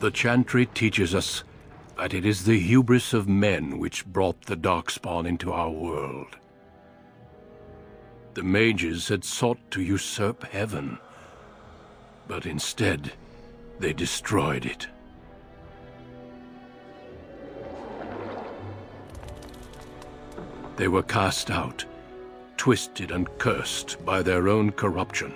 The chantry teaches us that it is the hubris of men which brought the darkspawn into our world. The mages had sought to usurp heaven, but instead they destroyed it. They were cast out, twisted and cursed by their own corruption.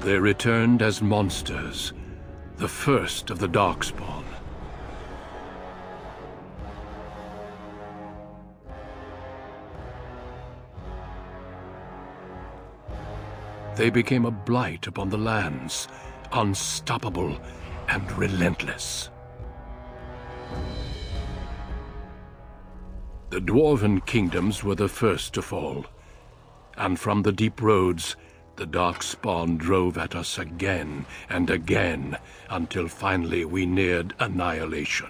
They returned as monsters, the first of the darkspawn. They became a blight upon the lands, unstoppable and relentless. The dwarven kingdoms were the first to fall, and from the deep roads, the darkspawn drove at us again and again, until finally we neared annihilation.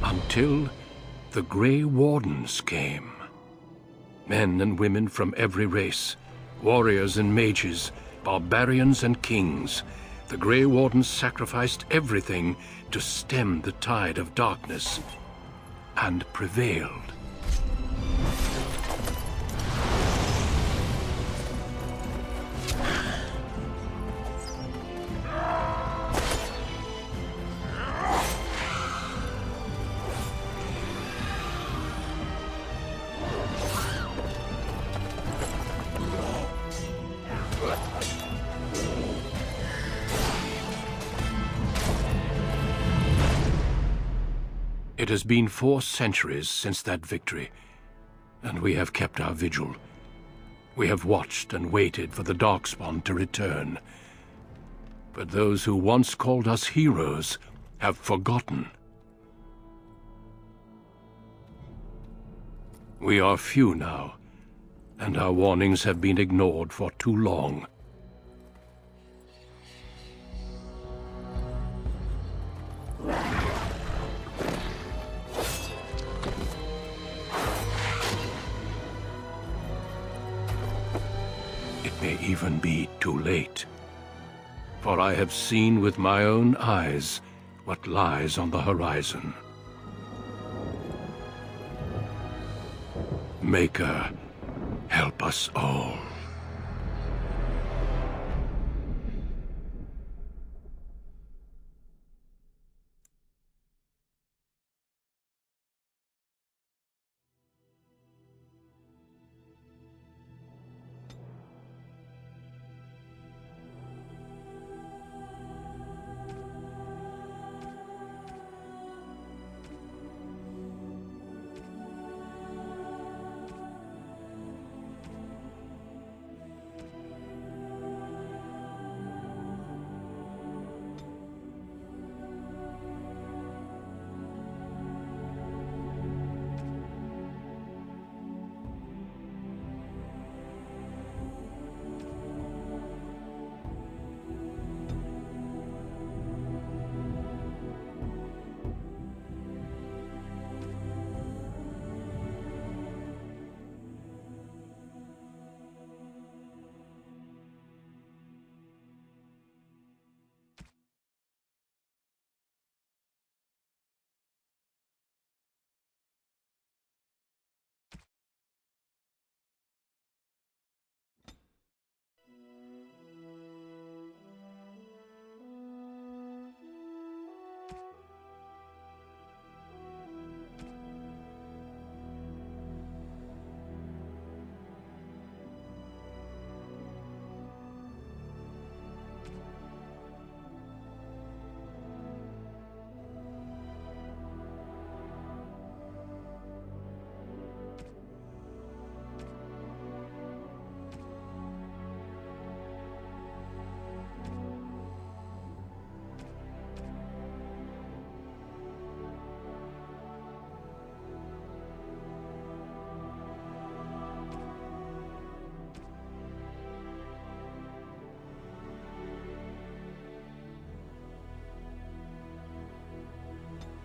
Until the Grey Wardens came. Men and women from every race, warriors and mages, barbarians and kings. The Grey Wardens sacrificed everything to stem the tide of darkness, and prevailed. It has been 4 centuries since that victory, and we have kept our vigil. We have watched and waited for the darkspawn to return. But those who once called us heroes have forgotten. We are few now, and our warnings have been ignored for too long. It may even be too late, for I have seen with my own eyes what lies on the horizon. Maker, help us all.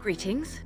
Greetings.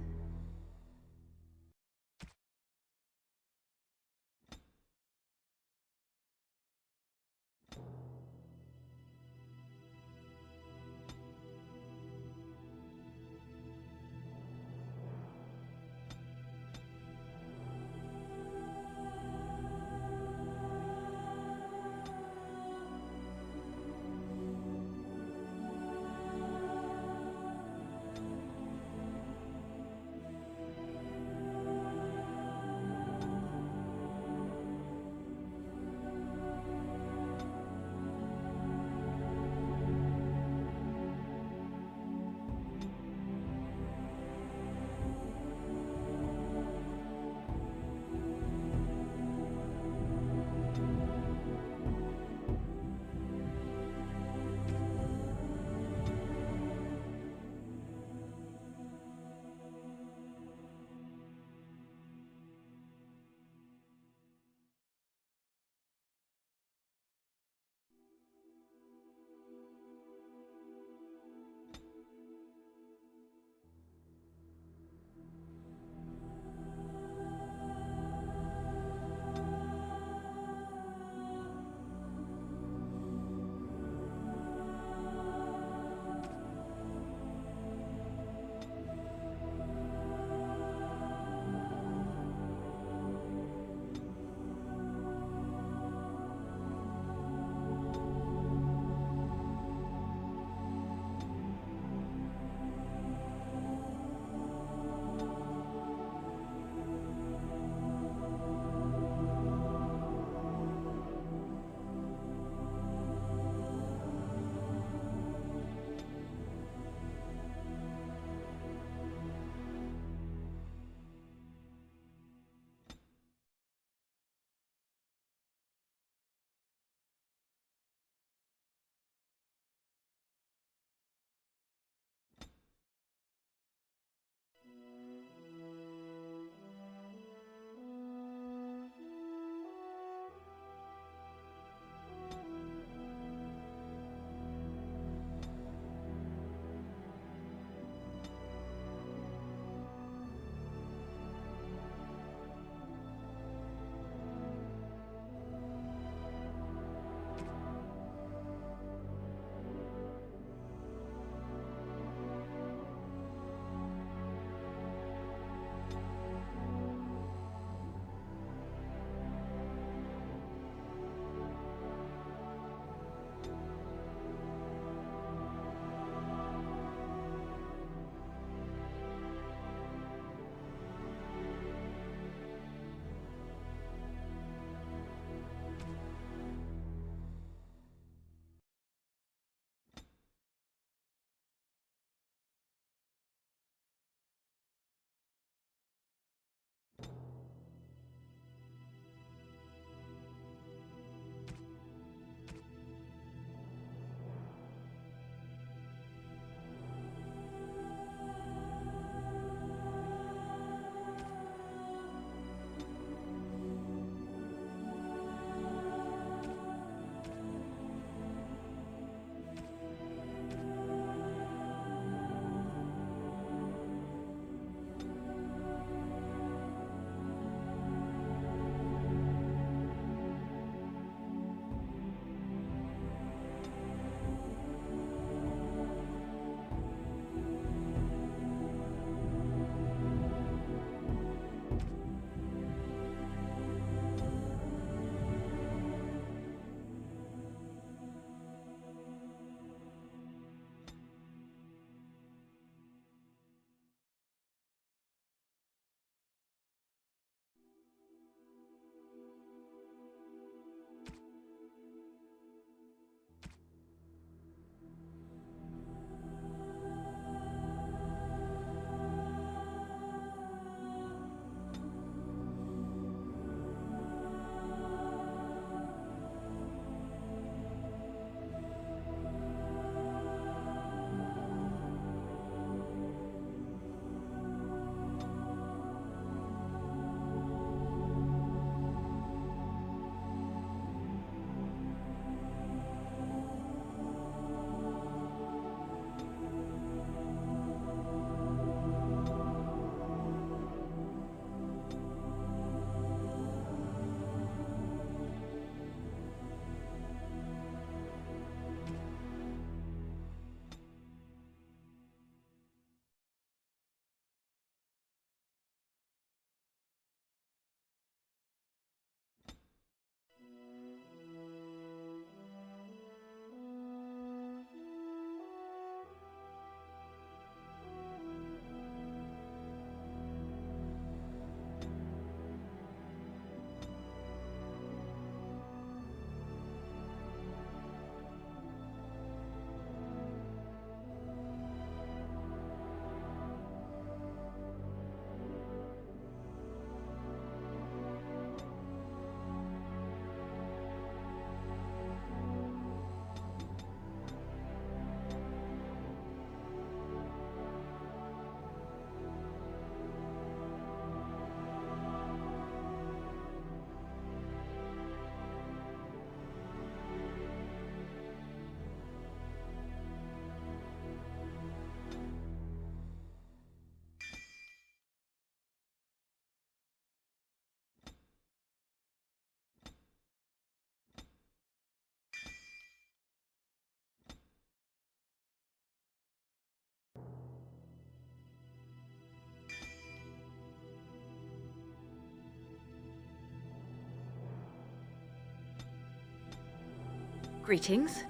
Greetings.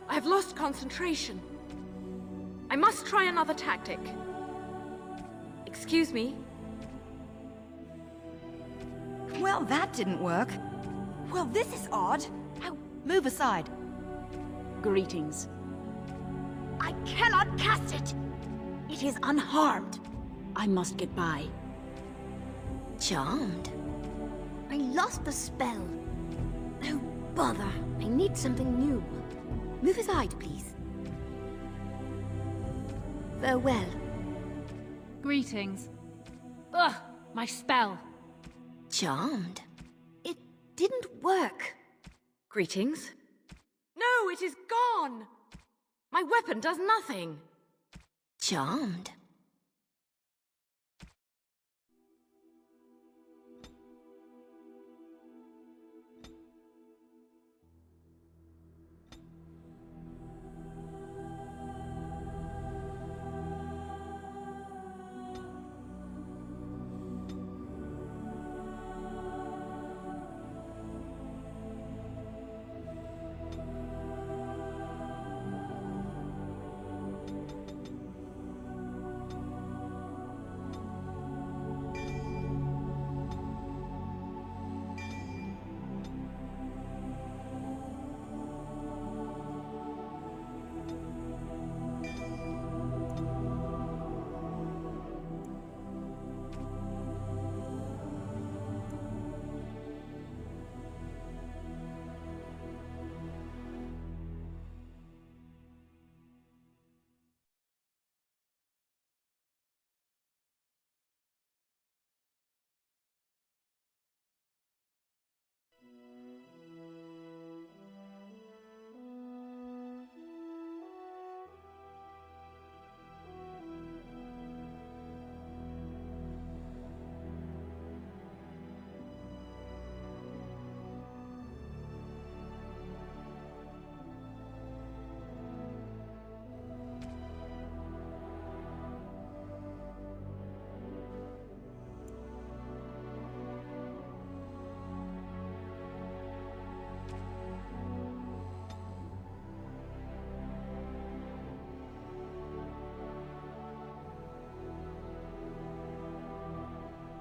I have lost concentration. I must try another tactic. Excuse me. Well, that didn't work. Well, this is odd. Ow, move aside. Greetings. I cannot cast it! It is unharmed. I must get by. Charmed? I lost the spell. Oh, bother. I need something new. Move aside, please. Farewell. Greetings. Ugh, my spell. Charmed? It didn't work. Greetings. No, it is gone! My weapon does nothing. Charmed?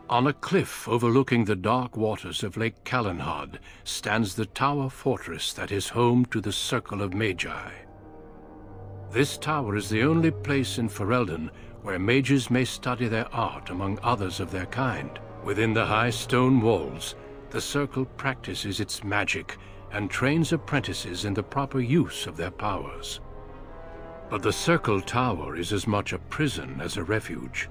On a cliff overlooking the dark waters of Lake Calenhad stands the tower fortress that is home to the Circle of Magi. This tower is the only place in Ferelden where mages may study their art among others of their kind. Within the high stone walls, the Circle practices its magic and trains apprentices in the proper use of their powers. But the Circle Tower is as much a prison as a refuge.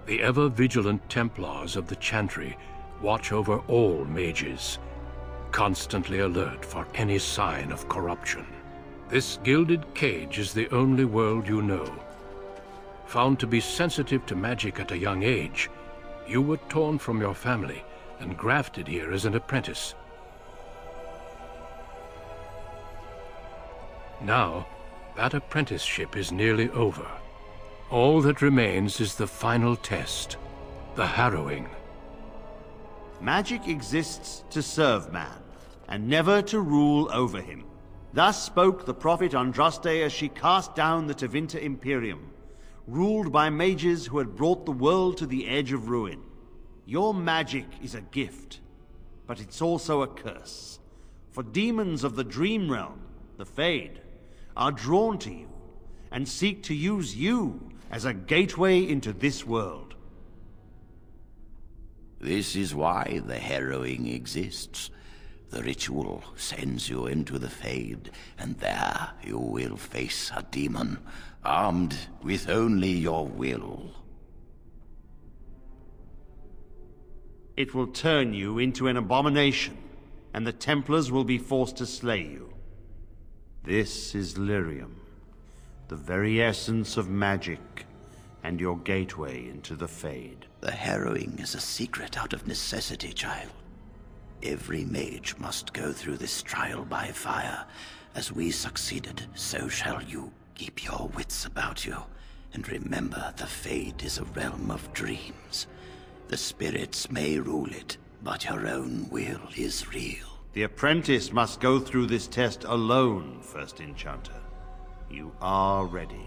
The ever-vigilant Templars of the Chantry watch over all mages, constantly alert for any sign of corruption. This gilded cage is the only world you know. Found to be sensitive to magic at a young age, you were torn from your family and grafted here as an apprentice. Now, that apprenticeship is nearly over. All that remains is the final test, the harrowing. Magic exists to serve man, and never to rule over him. Thus spoke the prophet Andraste as she cast down the Tevinter Imperium, ruled by mages who had brought the world to the edge of ruin. Your magic is a gift, but it's also a curse. For demons of the Dream Realm, the Fade, are drawn to you, and seek to use you as a gateway into this world. This is why the harrowing exists. The ritual sends you into the Fade, and there you will face a demon, armed with only your will. It will turn you into an abomination, and the Templars will be forced to slay you. This is Lyrium, the very essence of magic, and your gateway into the Fade. The harrowing is a secret out of necessity, child. Every mage must go through this trial by fire. As we succeeded, so shall you. Keep your wits about you, and remember the Fade is a realm of dreams. The spirits may rule it, but your own will is real. The apprentice must go through this test alone, First Enchanter. You are ready.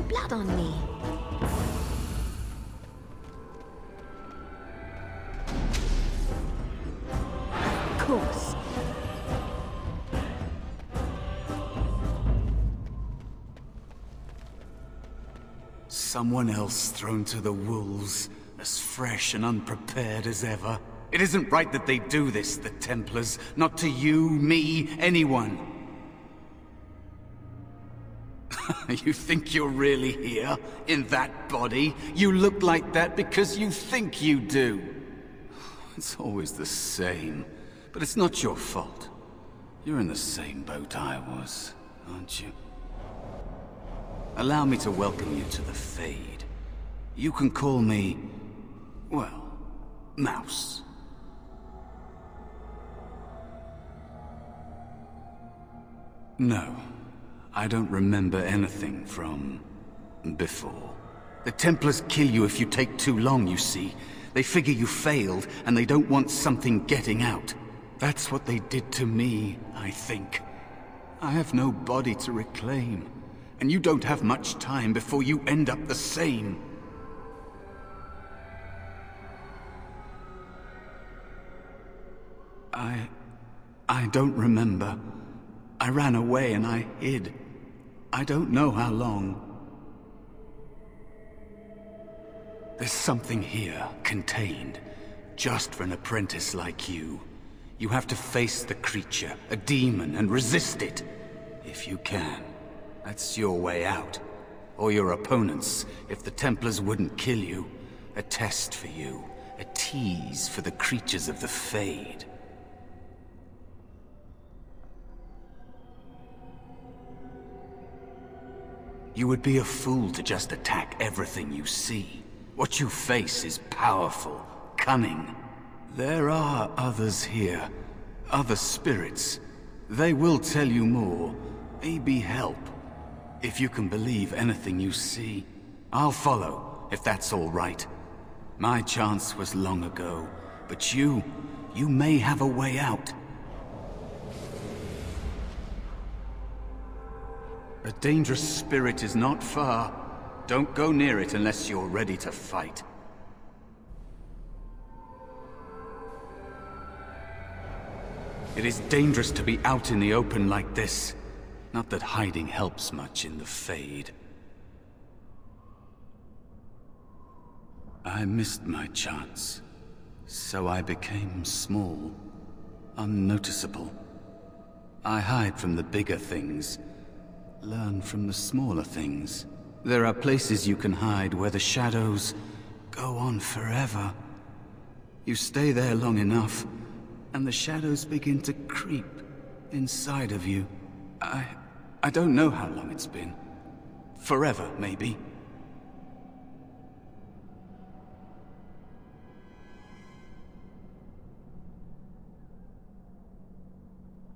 Blood on me. Of course. Someone else thrown to the wolves, as fresh and unprepared as ever. It isn't right that they do this, the Templars. Not to you, me, anyone. You think you're really here, in that body? You look like that because you think you do. It's always the same, but it's not your fault. You're in the same boat I was, aren't you? allow me to welcome you to the Fade. You can call me, well, Mouse. No, I don't remember anything from before. The Templars kill you if you take too long, you see. They figure you failed, and they don't want something getting out. That's what they did to me, I think. I have no body to reclaim, and you don't have much time before you end up the same. I don't remember. I ran away and I hid. I don't know how long. There's something here, contained, just for an apprentice like you. You have to face the creature, a demon, and resist it. If you can. That's your way out. Or your opponents, if the Templars wouldn't kill you. A test for you. A tease for the creatures of the Fade. You would be a fool to just attack everything you see. What you face is powerful, cunning. There are others here, other spirits. They will tell you more, maybe help. If you can believe anything you see, I'll follow, if that's all right. My chance was long ago, but you may have a way out. A dangerous spirit is not far. Don't go near it unless you're ready to fight. It is dangerous to be out in the open like this. Not that hiding helps much in the Fade. I missed my chance, so I became small, unnoticeable. I hide from the bigger things, learn from the smaller things. There are places you can hide where the shadows go on forever. You stay there long enough, and the shadows begin to creep inside of you. I don't know how long it's been. Forever, maybe.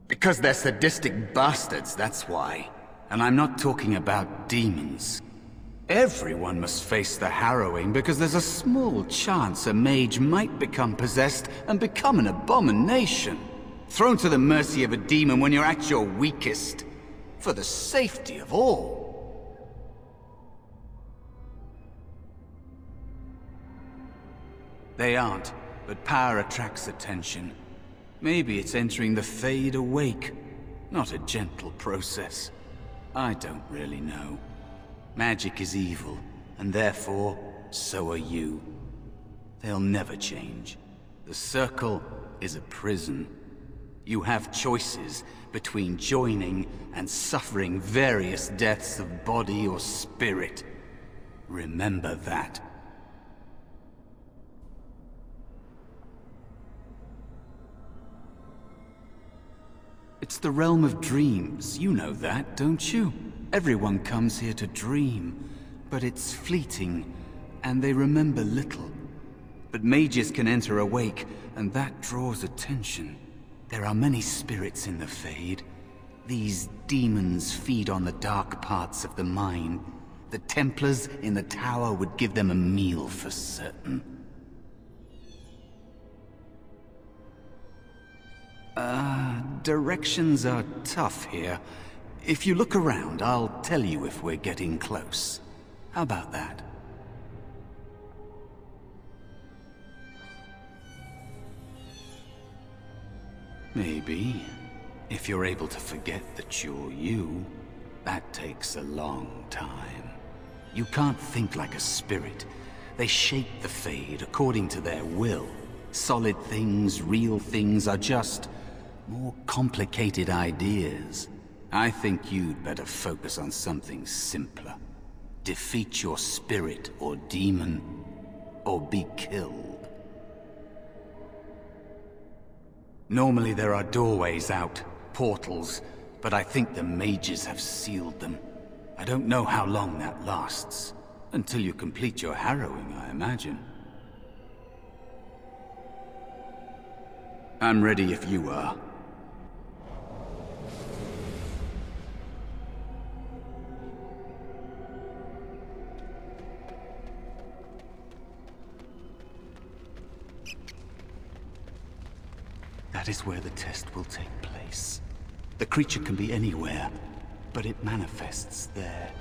Because they're sadistic bastards, that's why. And I'm not talking about demons. Everyone must face the harrowing because there's a small chance a mage might become possessed and become an abomination. Thrown to the mercy of a demon when you're at your weakest. For the safety of all. They aren't, but power attracts attention. Maybe it's entering the Fade awake, not a gentle process. I don't really know. Magic is evil, and therefore, so are you. They'll never change. The Circle is a prison. You have choices between joining and suffering various deaths of body or spirit. Remember that. It's the realm of dreams. You know that, don't you? Everyone comes here to dream, but it's fleeting, and they remember little. But mages can enter awake, and that draws attention. There are many spirits in the Fade. These demons feed on the dark parts of the mind. The Templars in the tower would give them a meal for certain. Directions are tough here. If you look around, I'll tell you if we're getting close. How about that? Maybe. If you're able to forget that you're you, that takes a long time. You can't think like a spirit. They shape the Fade according to their will. Solid things, real things are just more complicated ideas. I think you'd better focus on something simpler. Defeat your spirit or demon, or be killed. Normally there are doorways out, portals, but I think the mages have sealed them. I don't know how long that lasts. Until you complete your harrowing, I imagine. I'm ready if you are. That is where the test will take place. The creature can be anywhere, but it manifests there.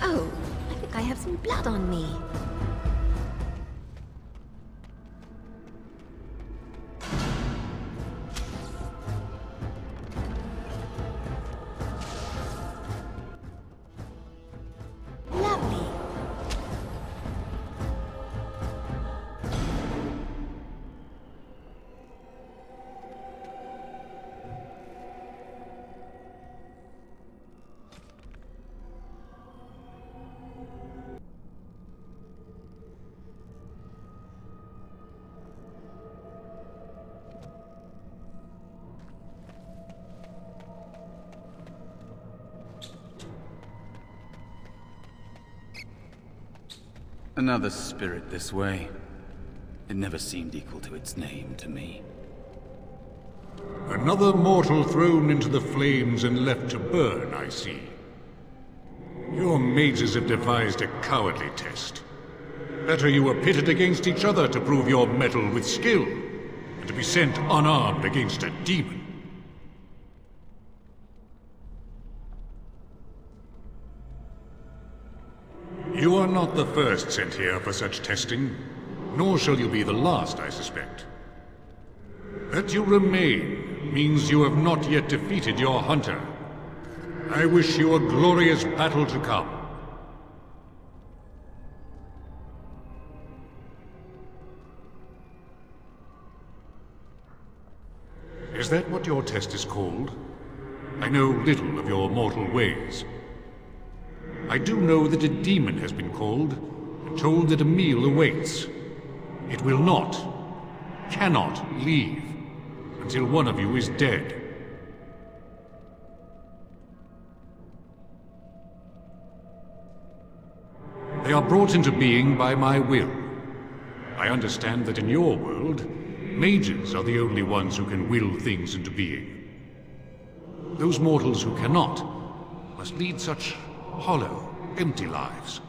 Oh, I think I have some blood on me. Lovely. Another spirit this way. It never seemed equal to its name to me. Another mortal thrown into the flames and left to burn, I see. Your mages have devised a cowardly test. Better you were pitted against each other to prove your mettle with skill, and to be sent unarmed against a demon. You are not the first sent here for such testing, nor shall you be the last, I suspect. That you remain means you have not yet defeated your hunter. I wish you a glorious battle to come. Is that what your test is called? I know little of your mortal ways. I do know that a demon has been called, and told that a meal awaits. It will not, cannot leave, until one of you is dead. They are brought into being by my will. I understand that in your world, mages are the only ones who can will things into being. Those mortals who cannot must lead such hollow, empty lives.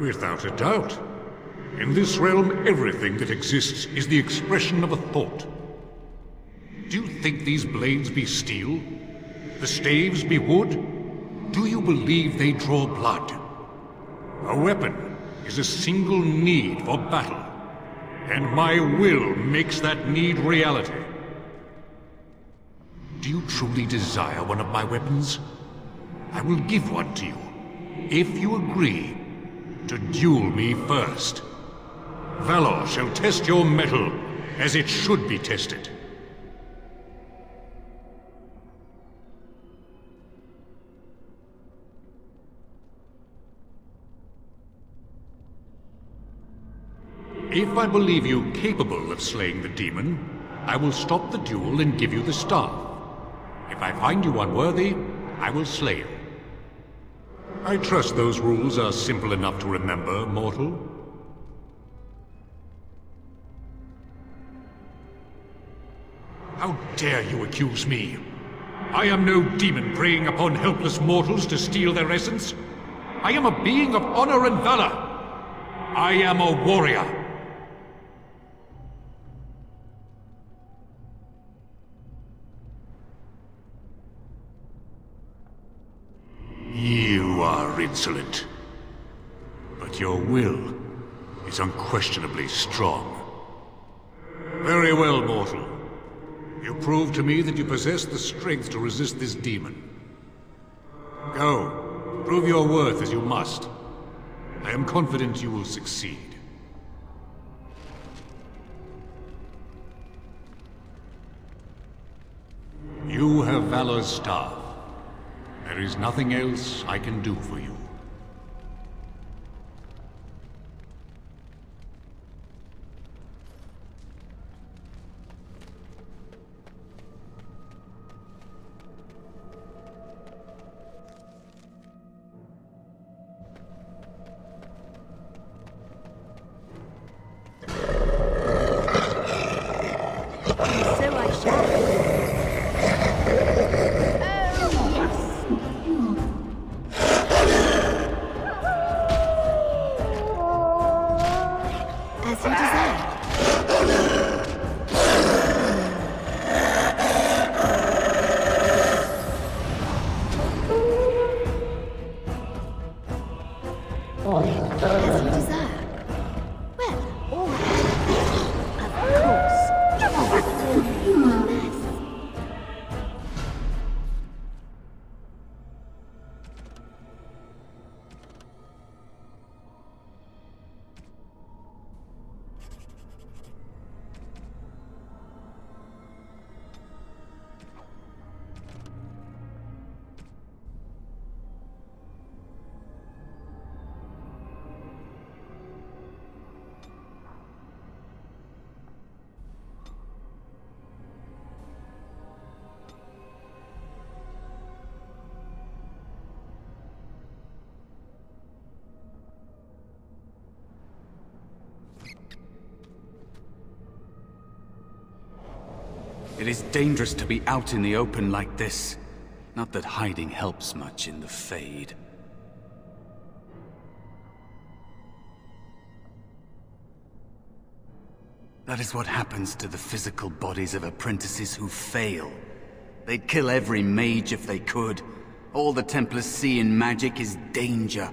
Without a doubt. In this realm, everything that exists is the expression of a thought. think these blades be steel? The staves be wood? Do you believe they draw blood? A weapon is a single need for battle, and my will makes that need reality. Do you truly desire one of my weapons? I will give one to you, if you agree to duel me first. Valor shall test your mettle as it should be tested. If I believe you capable of slaying the demon, I will stop the duel and give you the staff. If I find you unworthy, I will slay you. I trust those rules are simple enough to remember, mortal. How dare you accuse me? I am no demon preying upon helpless mortals to steal their essence. I am a being of honor and valor. I am a warrior. You are insolent, but your will is unquestionably strong. Very well, mortal. You prove to me that you possess the strength to resist this demon. Go, prove your worth as you must. I am confident you will succeed. You have Valor's staff. There is nothing else I can do for you. So I shall. As you desire. As you desire. Well, all right. Of course. Yes. It is dangerous to be out in the open like this. Not that hiding helps much in the Fade. That is what happens to the physical bodies of apprentices who fail. They'd kill every mage if they could. All the Templars see in magic is danger.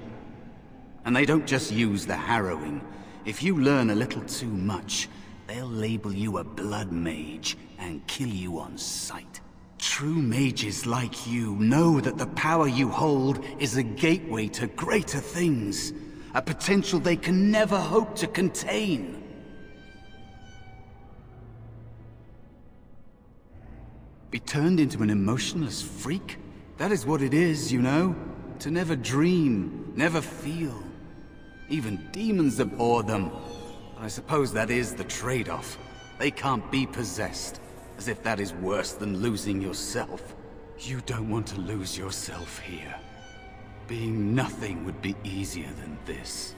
And they don't just use the harrowing. If you learn a little too much, they'll label you a blood mage and kill you on sight. True mages like you know that the power you hold is a gateway to greater things. A potential they can never hope to contain. Be turned into an emotionless freak? That is what it is, you know? To never dream, never feel. Even demons abhor them. But I suppose that is the trade-off. They can't be possessed. As if that is worse than losing yourself. You don't want to lose yourself here. Being nothing would be easier than this.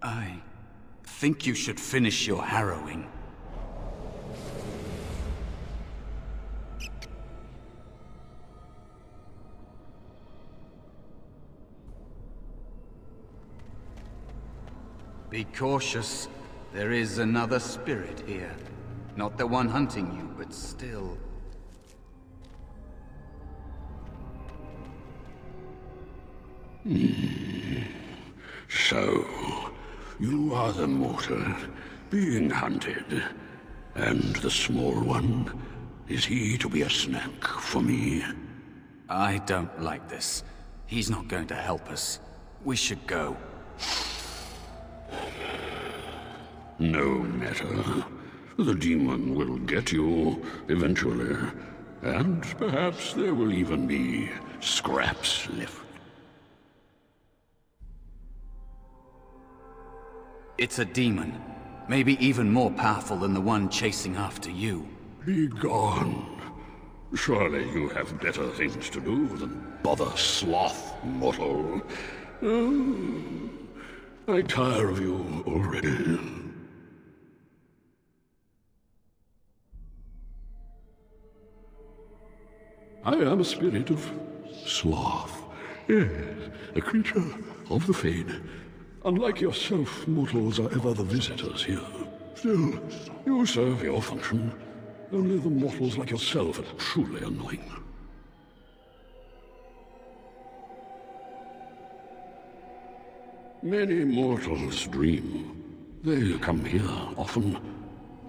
I think you should finish your harrowing. Be cautious. There is another spirit here. Not the one hunting you, but still. So, you are the mortal being hunted. And the small one, is he to be a snack for me? I don't like this. He's not going to help us. We should go. No matter. The demon will get you eventually. And perhaps there will even be scraps left. It's a demon. Maybe even more powerful than the one chasing after you. Be gone. Surely you have better things to do than bother sloth, mortal. I tire of you already. I am a spirit of sloth. Yes, a creature of the Fade. Unlike yourself, mortals are ever the visitors here. Still, you serve your function. Only the mortals like yourself are truly annoying. Many mortals dream. They come here often,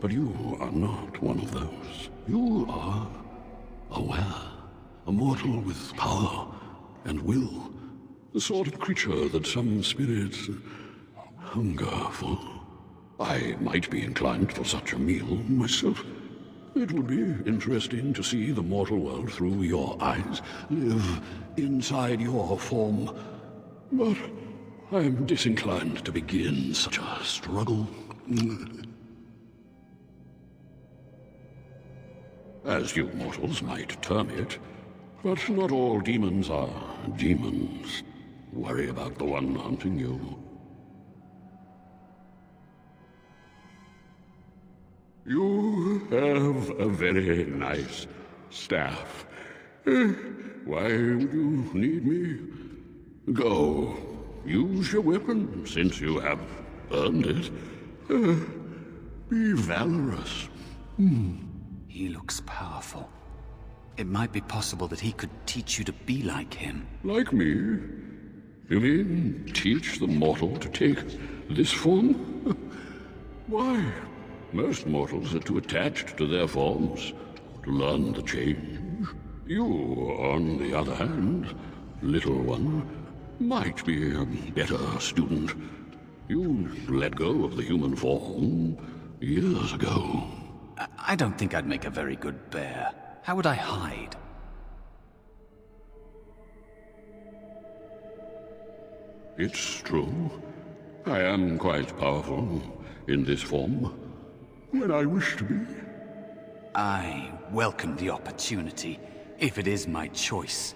but you are not one of those. You are aware, a mortal with power and will. The sort of creature that some spirits hunger for. I might be inclined for such a meal myself. It would be interesting to see the mortal world through your eyes, live inside your form. But I am disinclined to begin such a struggle. As you mortals might term it, but not all demons are demons. Worry about the one hunting you. You have a very nice staff. Why would you need me? Go. Use your weapon, since you have earned it. Be valorous. He looks powerful. It might be possible that he could teach you to be like him. Like me? You mean teach the mortal to take this form? Why? Most mortals are too attached to their forms to learn the change. You, on the other hand, little one, might be a better student. You let go of the human form years ago. I don't think I'd make a very good bear. How would I hide? It's true. I am quite powerful in this form, when I wish to be. I welcome the opportunity, if it is my choice.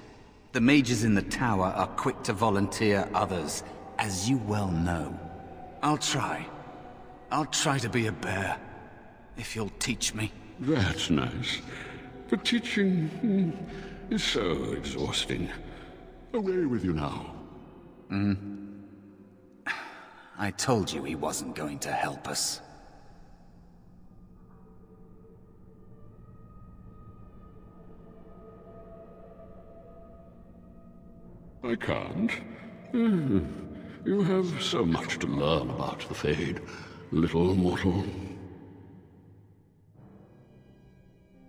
The mages in the tower are quick to volunteer others, as you well know. I'll try. I'll try to be a bear, if you'll teach me. That's nice. But teaching is so exhausting. Away with you now. I told you he wasn't going to help us. I can't. You have so much to learn about the Fade, little mortal.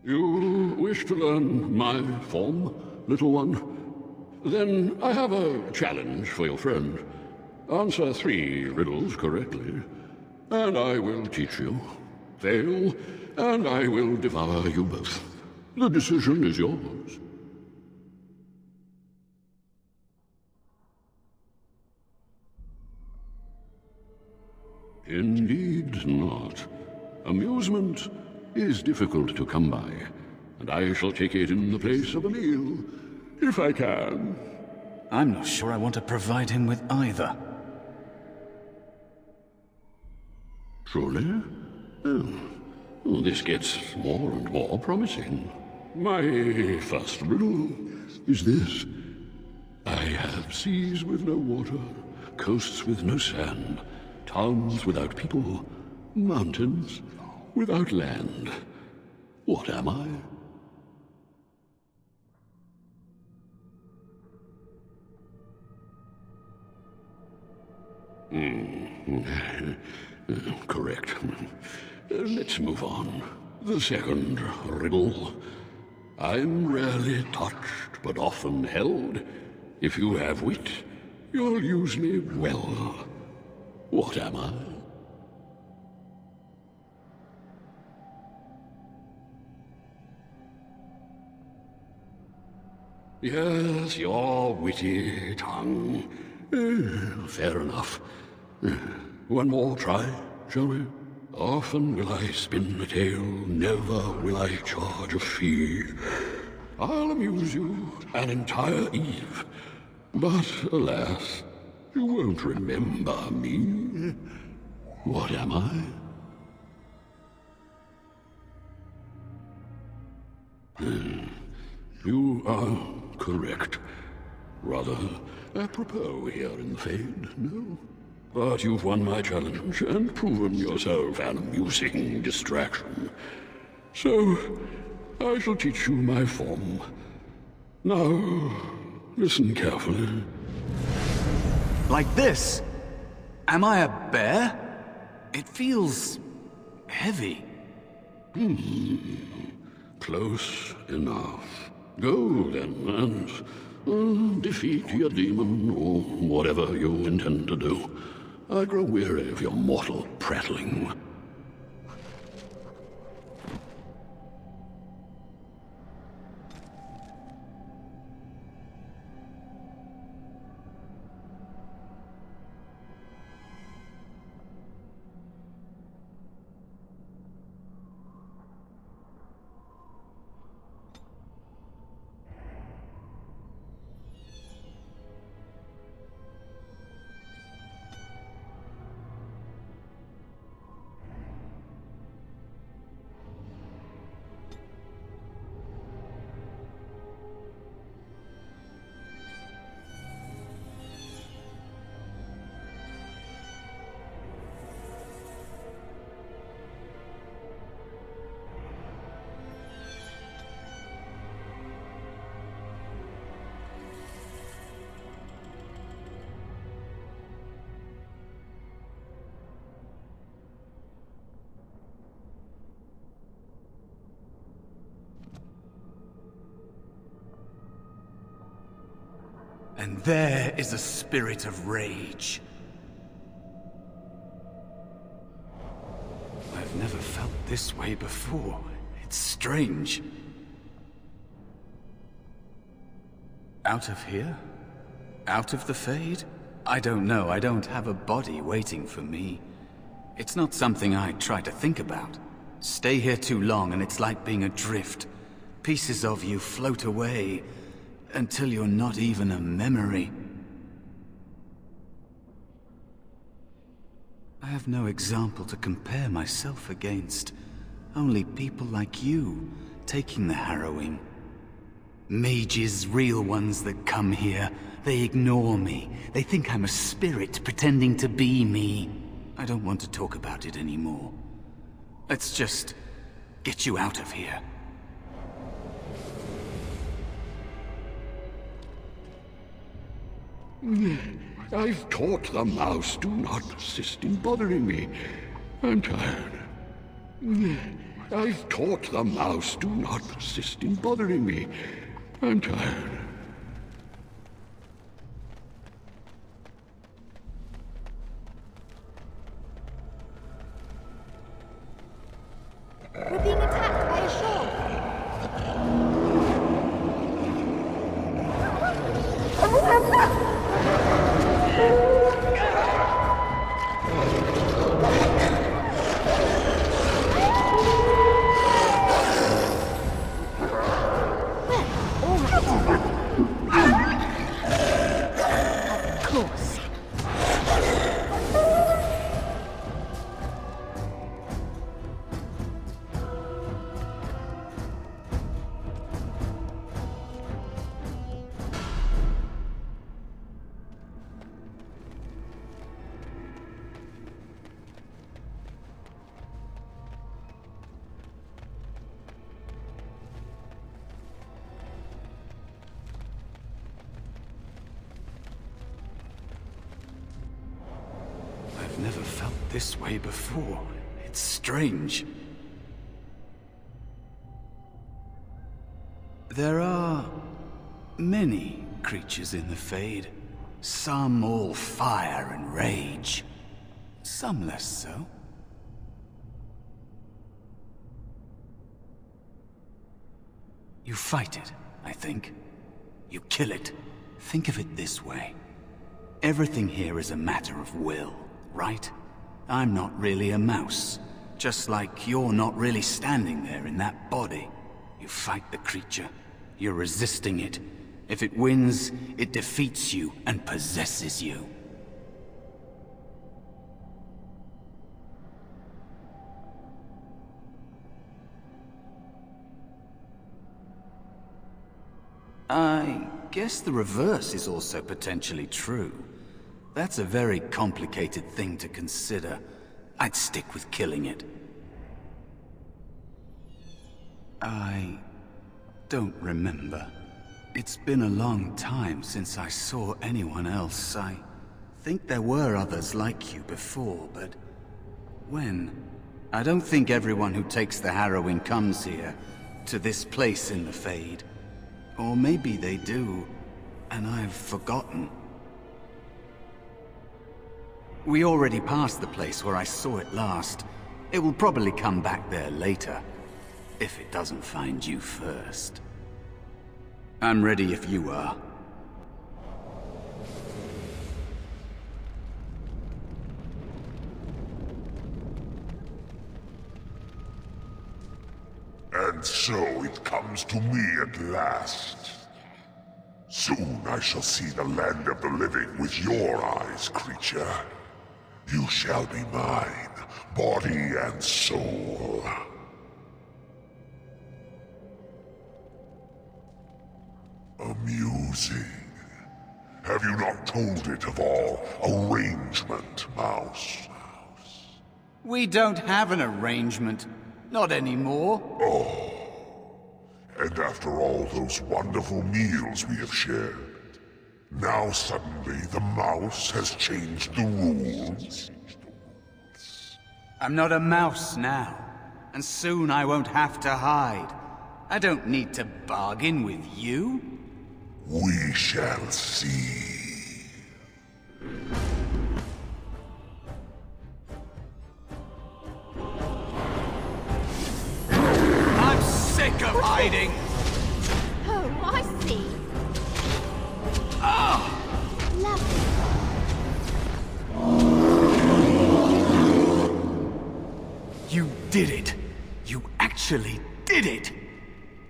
You wish to learn my form, little one? Then I have a challenge for your friend. Answer 3 riddles correctly, and I will teach you. Fail, and I will devour you both. The decision is yours. Indeed not. Amusement is difficult to come by, and I shall take it in the place of a meal, if I can. I'm not sure I want to provide him with either. Truly? Oh, this gets more and more promising. My first riddle is this. I have seas with no water, coasts with no sand, towns without people, mountains without land. What am I? Correct. Let's move on. The second riddle. I'm rarely touched, but often held. If you have wit, you'll use me well. What am I? Yes, your witty tongue. Fair enough. One more try, shall we? Often will I spin a tale, never will I charge a fee. I'll amuse you an entire eve, but alas, you won't remember me. What am I? You are correct. Rather apropos here in the Fade, no? But you've won my challenge and proven yourself an amusing distraction. So, I shall teach you my form. Now, listen carefully. Like this? Am I a bear? It feels heavy. Close enough. Go then, and defeat your demon, or whatever you intend to do. I grow weary of your mortal prattling. And there is a spirit of rage. I've never felt this way before. It's strange. Out of here? Out of the Fade? I don't know. I don't have a body waiting for me. It's not something I try to think about. Stay here too long and it's like being adrift. Pieces of you float away until you're not even a memory. I have no example to compare myself against. Only people like you, taking the harrowing. Mages, real ones that come here, they ignore me. They think I'm a spirit pretending to be me. I don't want to talk about it anymore. Let's just get you out of here. I've taught the mouse, do not persist in bothering me. I'm tired. I've taught the mouse, do not persist in bothering me. I'm tired. We're being attacked by a shark. this way before. It's strange. There are many creatures in the Fade. Some all fire and rage. Some less so. You fight it, I think. You kill it. Think of it this way. Everything here is a matter of will, right? I'm not really a mouse. Just like you're not really standing there in that body. You fight the creature. You're resisting it. If it wins, it defeats you and possesses you. I guess the reverse is also potentially true. That's a very complicated thing to consider. I'd stick with killing it. I don't remember. It's been a long time since I saw anyone else. I think there were others like you before, but when? I don't think everyone who takes the Harrowing comes here, to this place in the Fade. Or maybe they do, and I've forgotten. We already passed the place where I saw it last. It will probably come back there later, if it doesn't find you first. I'm ready if you are. And so it comes to me at last. Soon I shall see the land of the living with your eyes, creature. You shall be mine, body and soul. Amusing. Have you not told it of our arrangement, Mouse? We don't have an arrangement. Not anymore. Oh. And after all those wonderful meals we have shared, now suddenly the mouse has changed the rules? I'm not a mouse now, and soon I won't have to hide. I don't need to bargain with you. We shall see. I'm sick of hiding! Oh, I see. Ah! Lovely. You did it! You actually did it!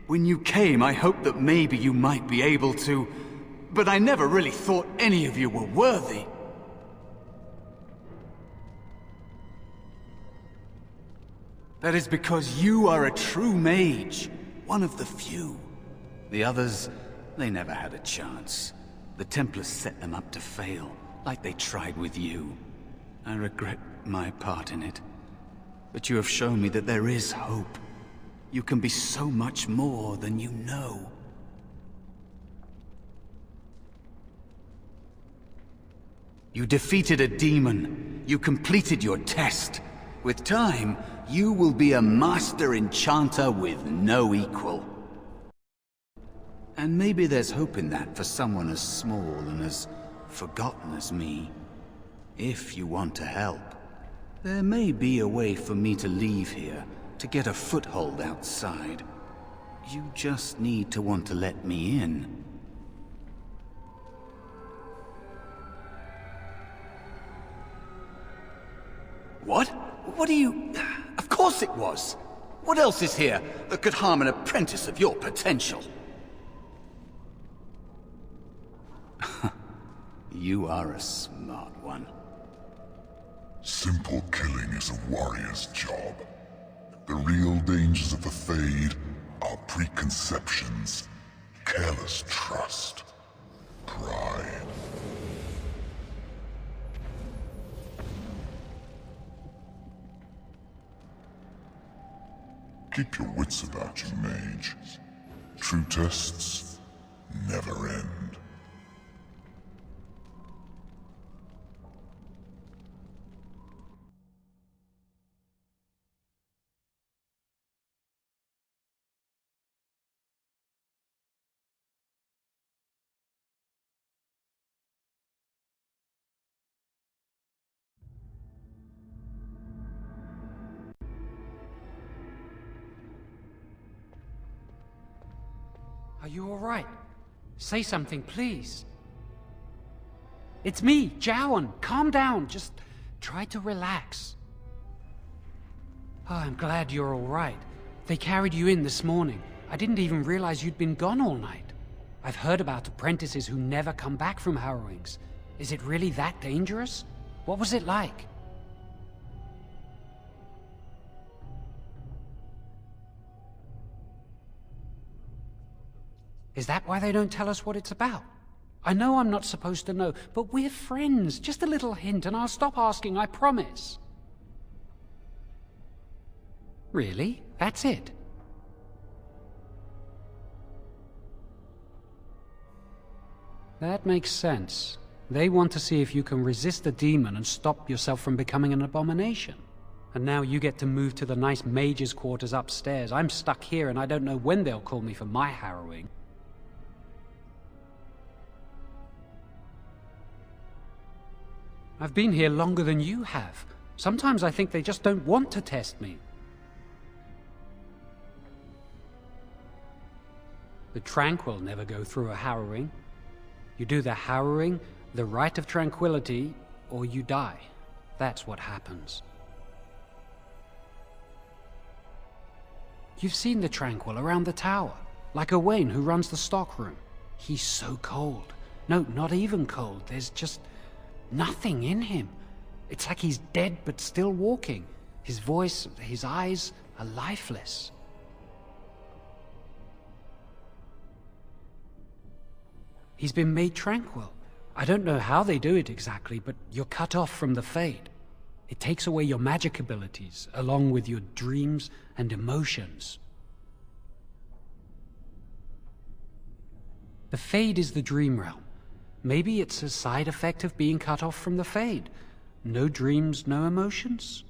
When you came, I hoped that maybe you might be able to, but I never really thought any of you were worthy. That is because you are a true mage, one of the few. The others, they never had a chance. The Templars set them up to fail, like they tried with you. I regret my part in it. But you have shown me that there is hope. You can be so much more than you know. You defeated a demon. You completed your test. With time, you will be a master enchanter with no equal. And maybe there's hope in that for someone as small and as forgotten as me. If you want to help, there may be a way for me to leave here, to get a foothold outside. You just need to want to let me in. What? What do you... Of course it was! What else is here that could harm an apprentice of your potential? You are a smart one. Simple killing is a warrior's job. The real dangers of the Fade are preconceptions, careless trust, pride. Keep your wits about you, mage. True tests never end. Are you all right? Say something, please. It's me, Jowan. Calm down. Just try to relax. Oh, I'm glad you're all right. They carried you in this morning. I didn't even realize you'd been gone all night. I've heard about apprentices who never come back from harrowings. Is it really that dangerous? What was it like? Is that why they don't tell us what it's about? I know I'm not supposed to know, but we're friends. Just a little hint and I'll stop asking, I promise. Really? That's it? That makes sense. They want to see if you can resist a demon and stop yourself from becoming an abomination. And now you get to move to the nice mage's quarters upstairs. I'm stuck here and I don't know when they'll call me for my harrowing. I've been here longer than you have. Sometimes I think they just don't want to test me. The tranquil never go through a harrowing. You do the harrowing, the rite of tranquility, or you die. That's what happens. You've seen the tranquil around the tower, like Owain who runs the stockroom. He's so cold. No, not even cold. There's just nothing in him. It's like he's dead but still walking. His voice, his eyes are lifeless. He's been made tranquil. I don't know how they do it exactly, but you're cut off from the Fade. It takes away your magic abilities, along with your dreams and emotions. The Fade is the dream realm. Maybe it's a side effect of being cut off from the Fade. No dreams, no emotions?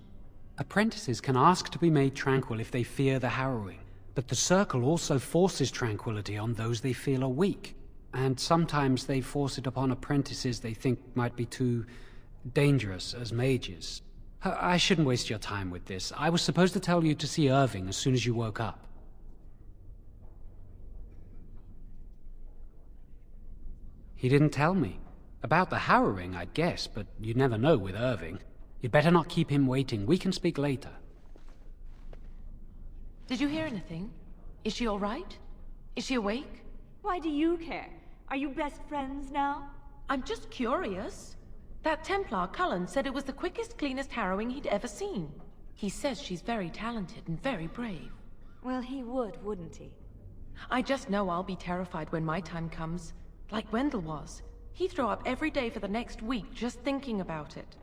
Apprentices can ask to be made tranquil if they fear the harrowing, but the Circle also forces tranquility on those they feel are weak. And sometimes they force it upon apprentices they think might be too dangerous as mages. I shouldn't waste your time with this. I was supposed to tell you to see Irving as soon as you woke up. He didn't tell me. About the harrowing, I'd guess, but you'd never know with Irving. You'd better not keep him waiting. We can speak later. Did you hear anything? Is she all right? Is she awake? Why do you care? Are you best friends now? I'm just curious. That Templar, Cullen, said it was the quickest, cleanest harrowing he'd ever seen. He says she's very talented and very brave. Well, he would, wouldn't he? I just know I'll be terrified when my time comes. Like Wendell was. He'd throw up every day for the next week just thinking about it.